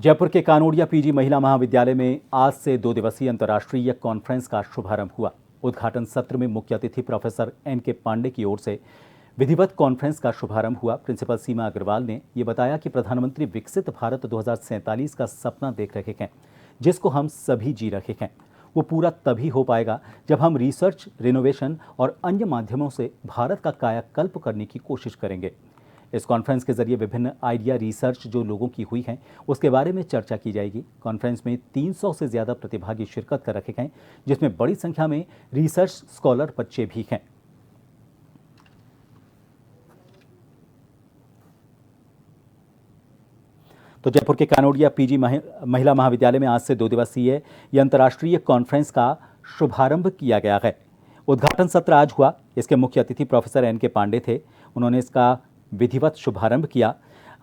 जयपुर के कानोड़िया पीजी महिला महाविद्यालय में आज से 2 दिवसीय अंतर्राष्ट्रीय कॉन्फ्रेंस का शुभारंभ हुआ। उद्घाटन सत्र में मुख्य अतिथि प्रोफेसर एन.के. पांडे की ओर से विधिवत कॉन्फ्रेंस का शुभारंभ हुआ। प्रिंसिपल सीमा अग्रवाल ने ये बताया कि प्रधानमंत्री विकसित भारत 2047 का सपना देख रहे हैं, जिसको हम सभी जी रहे हैं। वो पूरा तभी हो पाएगा जब हम रिसर्च, रिनोवेशन और अन्य माध्यमों से भारत का कायाकल्प करने की कोशिश करेंगे। इस कॉन्फ्रेंस के जरिए विभिन्न आइडिया रिसर्च जो लोगों की हुई हैं उसके बारे में चर्चा की जाएगी। कॉन्फ्रेंस में 300 से ज़्यादा प्रतिभागी शिरकत कर रखे हैं, जिसमें बड़ी संख्या में रिसर्च स्कॉलर बच्चे भी हैं। तो जयपुर के कानोड़िया पीजी महिला महाविद्यालय में आज से 2 दिवसीय ये अंतर्राष्ट्रीय कॉन्फ्रेंस का शुभारंभ किया गया है। उद्घाटन सत्र आज हुआ। इसके मुख्य अतिथि प्रोफेसर एन.के. पांडे थे। उन्होंने इसका विधिवत शुभारंभ किया।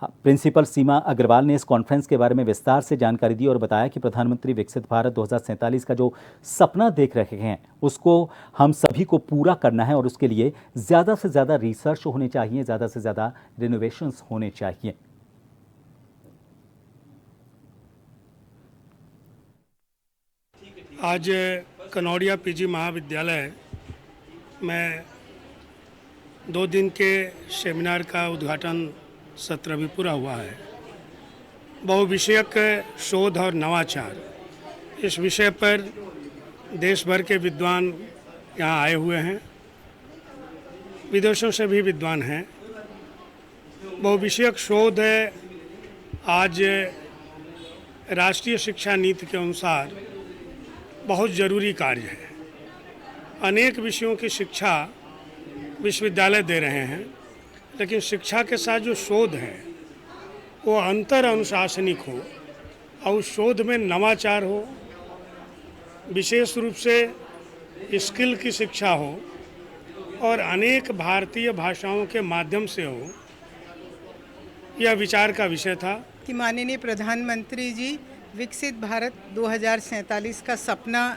प्रिंसिपल सीमा अग्रवाल ने इस कॉन्फ्रेंस के बारे में विस्तार से जानकारी दी और बताया कि प्रधानमंत्री विकसित भारत 2047 का जो सपना देख रहे हैं उसको हम सभी को पूरा करना है और उसके लिए ज़्यादा से ज़्यादा रिसर्च होने चाहिए, ज़्यादा से ज़्यादा रिनोवेशंस होने चाहिए। आज कनौड़िया पीजी महाविद्यालय में 2 दिन के सेमिनार का उद्घाटन सत्र भी पूरा हुआ है। बहुविषयक शोध और नवाचार, इस विषय पर देश भर के विद्वान यहाँ आए हुए हैं, विदेशों से भी विद्वान हैं। बहुविषयक शोध आज राष्ट्रीय शिक्षा नीति के अनुसार बहुत ज़रूरी कार्य है। अनेक विषयों की शिक्षा विश्वविद्यालय दे रहे हैं, लेकिन शिक्षा के साथ जो शोध है वो अंतर अनुशासनिक हो और उस शोध में नवाचार हो, विशेष रूप से स्किल की शिक्षा हो और अनेक भारतीय भाषाओं के माध्यम से हो। यह विचार का विषय था कि माननीय प्रधानमंत्री जी विकसित भारत 2047 का सपना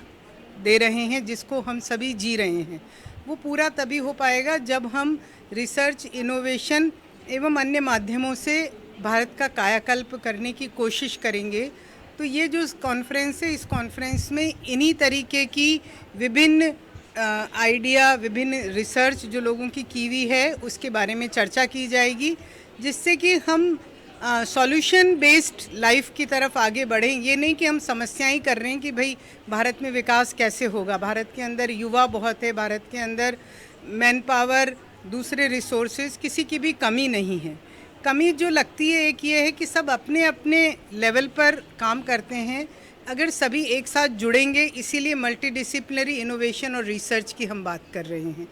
दे रहे हैं, जिसको हम सभी जी रहे हैं। वो पूरा तभी हो पाएगा जब हम रिसर्च, इनोवेशन एवं अन्य माध्यमों से भारत का कायाकल्प करने की कोशिश करेंगे। तो ये जो कॉन्फ्रेंस है, इस कॉन्फ्रेंस में इन्हीं तरीके की विभिन्न आइडिया, विभिन्न रिसर्च जो लोगों की हुई है उसके बारे में चर्चा की जाएगी, जिससे कि हम सॉल्यूशन बेस्ड लाइफ की तरफ आगे बढ़ें। ये नहीं कि हम समस्याएं कर रहे हैं कि भाई भारत में विकास कैसे होगा। भारत के अंदर युवा बहुत है, भारत के अंदर मैन पावर, दूसरे रिसोर्सेज, किसी की भी कमी नहीं है। कमी जो लगती है एक ये है कि सब अपने अपने लेवल पर काम करते हैं। अगर सभी एक साथ जुड़ेंगे, इसीलिए मल्टीडिसिप्लिनरी इनोवेशन और रिसर्च की हम बात कर रहे हैं।